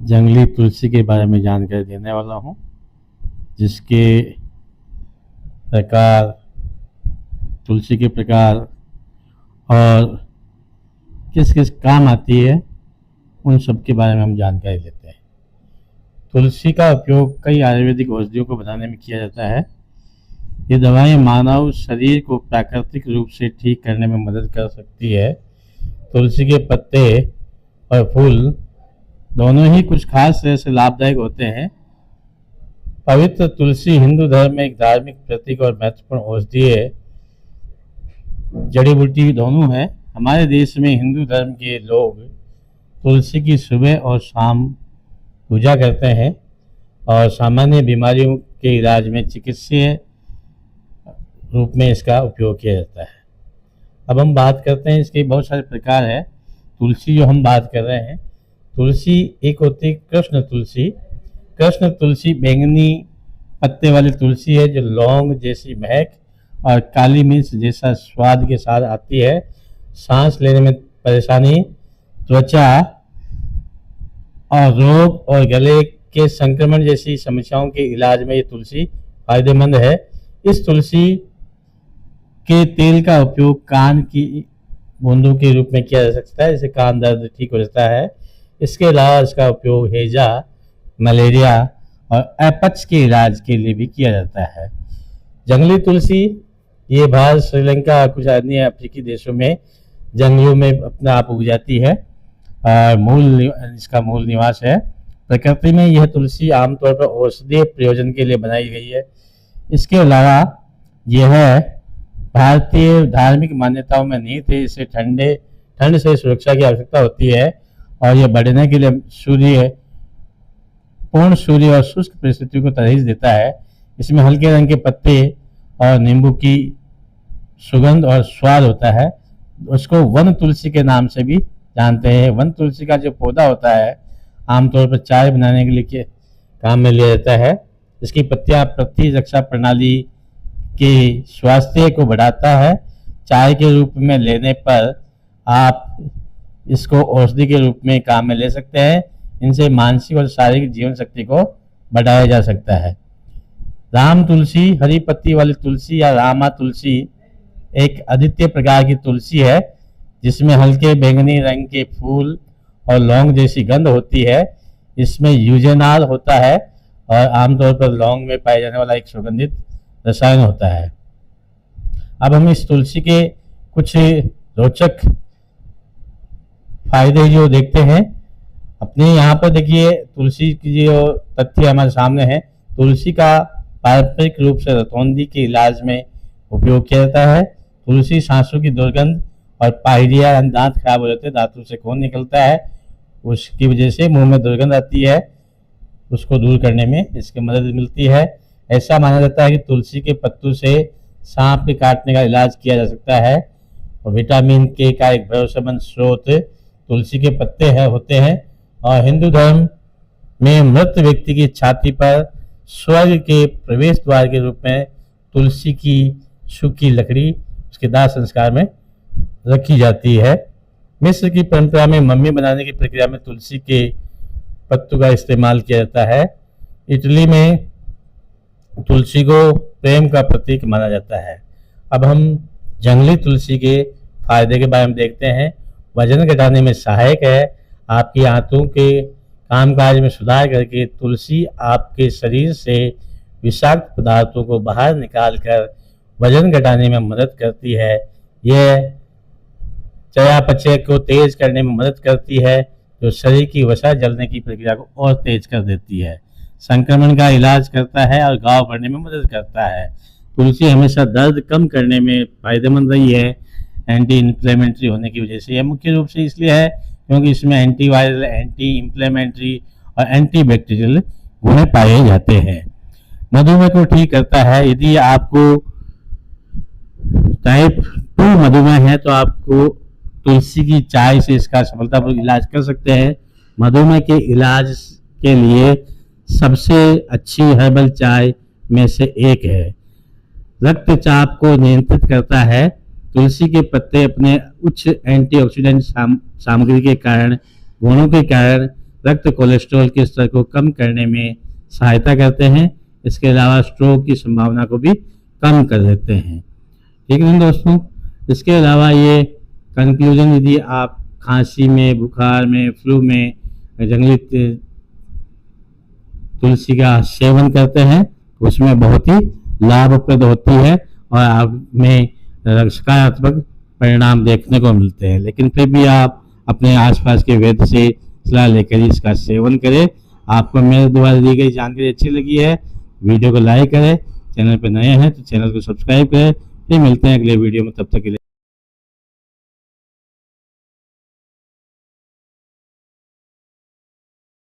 जंगली तुलसी के बारे में जानकारी देने वाला हूँ, जिसके प्रकार, तुलसी के प्रकार और किस किस काम आती है, उन सब के बारे में हम जानकारी लेते हैं। तुलसी का उपयोग कई आयुर्वेदिक औषधियों को बनाने में किया जाता है। ये दवाएं मानव शरीर को प्राकृतिक रूप से ठीक करने में मदद कर सकती है। तुलसी के पत्ते और फूल दोनों ही कुछ खास तरह से लाभदायक होते हैं। पवित्र तुलसी हिंदू धर्म में एक धार्मिक प्रतीक और महत्वपूर्ण औषधीय जड़ी बूटी दोनों है। हमारे देश में हिंदू धर्म के लोग तुलसी की सुबह और शाम पूजा करते हैं और सामान्य बीमारियों के इलाज में चिकित्सीय रूप में इसका उपयोग किया जाता है। अब हम बात करते हैं, इसके बहुत सारे प्रकार है। तुलसी जो हम बात कर रहे हैं, तुलसी एक होती है कृष्ण तुलसी। कृष्ण तुलसी बैंगनी पत्ते वाली तुलसी है, जो लौंग जैसी महक और काली मिर्च जैसा स्वाद के साथ आती है। सांस लेने में परेशानी, त्वचा और रोग और गले के संक्रमण जैसी समस्याओं के इलाज में ये तुलसी फायदेमंद है। इस तुलसी के तेल का उपयोग कान की बूंदों के रूप में किया जा सकता है, जिससे कान दर्द ठीक हो जाता है। इसके अलावा इसका उपयोग हैजा, मलेरिया और अपच के इलाज के लिए भी किया जाता है। जंगली तुलसी ये भारत, श्रीलंका, कुछ अन्य अफ्रीकी देशों में जंगलों में अपना आप उग जाती है। इसका मूल निवास है। प्रकृति में यह तुलसी आमतौर पर औषधीय प्रयोजन के लिए बनाई गई है। इसके अलावा यह भारतीय धार्मिक मान्यताओं में निहित है। इसे ठंड से सुरक्षा की आवश्यकता होती है और यह बढ़ने के लिए पूर्ण सूर्य और शुष्क परिस्थितियों को तरजीह देता है। इसमें हल्के रंग के पत्ते और नींबू की सुगंध और स्वाद होता है। उसको वन तुलसी के नाम से भी जानते हैं। वन तुलसी का जो पौधा होता है, आमतौर पर चाय बनाने के लिए काम में लिया जाता है। इसकी पत्तियां प्रतिरक्षा प्रणाली के स्वास्थ्य को बढ़ाता है। चाय के रूप में लेने पर आप इसको औषधि के रूप में काम में ले सकते हैं। इनसे मानसिक और शारीरिक जीवन शक्ति को बढ़ाया जा सकता है। राम तुलसी, हरी पत्ती वाली तुलसी या रामा तुलसी एक अद्वितीय प्रकार की तुलसी है, जिसमें हल्के बैंगनी रंग के फूल और लौंग जैसी गंध होती है। इसमें यूजेनाल होता है और आमतौर पर लौंग में पाया जाने वाला एक सुगंधित रसायन होता है। अब हम इस तुलसी के कुछ रोचक फायदे जो देखते हैं। अपने यहाँ पर देखिए, तुलसी की जो तथ्य हमारे सामने है। तुलसी का पारंपरिक रूप से रतौंधी के इलाज में उपयोग किया जाता है। तुलसी सांसों की दुर्गंध और पायरिया, दांत खराब हो जाते हैं, दांतों से खून निकलता है, उसकी वजह से मुंह में दुर्गंध आती है, उसको दूर करने में इसकी मदद मिलती है। ऐसा माना जाता है कि तुलसी के पत्तों से सांप के काटने का इलाज किया जा सकता है। और विटामिन के का एक भरोसेमंद स्रोत तुलसी के पत्ते होते हैं। और हिंदू धर्म में मृत व्यक्ति की छाती पर स्वर्ग के प्रवेश द्वार के रूप में तुलसी की सूखी लकड़ी उसके दाह संस्कार में रखी जाती है। मिस्र की परंपरा में मम्मी बनाने की प्रक्रिया में तुलसी के पत्तों का इस्तेमाल किया जाता है। इटली में तुलसी को प्रेम का प्रतीक माना जाता है। अब हम जंगली तुलसी के फायदे के बारे में देखते हैं। वजन घटाने में सहायक है। आपकी आंतों के कामकाज में सुधार करके तुलसी आपके शरीर से विषाक्त पदार्थों को बाहर निकालकर वजन घटाने में मदद करती है। यह चयापचय को तेज करने में मदद करती है, जो शरीर की वसा जलने की प्रक्रिया को और तेज कर देती है। संक्रमण का इलाज करता है और घाव भरने में मदद करता है। तुलसी हमेशा दर्द कम करने में फायदेमंद रही है, एंटी इन्फ्लेमेटरी होने की वजह से। यह मुख्य रूप से इसलिए है क्योंकि इसमें एंटीवायरल, एंटी इन्फ्लेमेटरी और एंटी बैक्टीरियल गुण पाए जाते हैं। मधुमेह को ठीक करता है। यदि आपको टाइप 2 मधुमेह है तो आपको तुलसी की चाय से इसका सफलतापूर्वक इलाज कर सकते हैं। मधुमेह के इलाज के लिए सबसे अच्छी हर्बल चाय में से एक है। रक्तचाप को नियंत्रित करता है। तुलसी के पत्ते अपने उच्च एंटीऑक्सीडेंट सामग्री के कारण, गुणों के कारण रक्त कोलेस्ट्रॉल के स्तर को कम करने में सहायता करते हैं। इसके अलावा स्ट्रोक की संभावना को भी कम कर देते हैं। ठीक है दोस्तों, इसके अलावा ये कंक्लूजन, यदि आप खांसी में, बुखार में, फ्लू में जंगली तुलसी का सेवन करते हैं उसमें बहुत ही लाभप्रद होती है और आप में सकारात्मक परिणाम देखने को मिलते हैं। लेकिन फिर भी आप अपने आसपास के वैद्य से सलाह लेकर इसका सेवन करें। आपको मेरे द्वारा दी गई जानकारी अच्छी लगी है, वीडियो को लाइक करें, चैनल पर नए हैं तो चैनल को सब्सक्राइब करें। फिर मिलते हैं अगले वीडियो में, तब तक के लिए।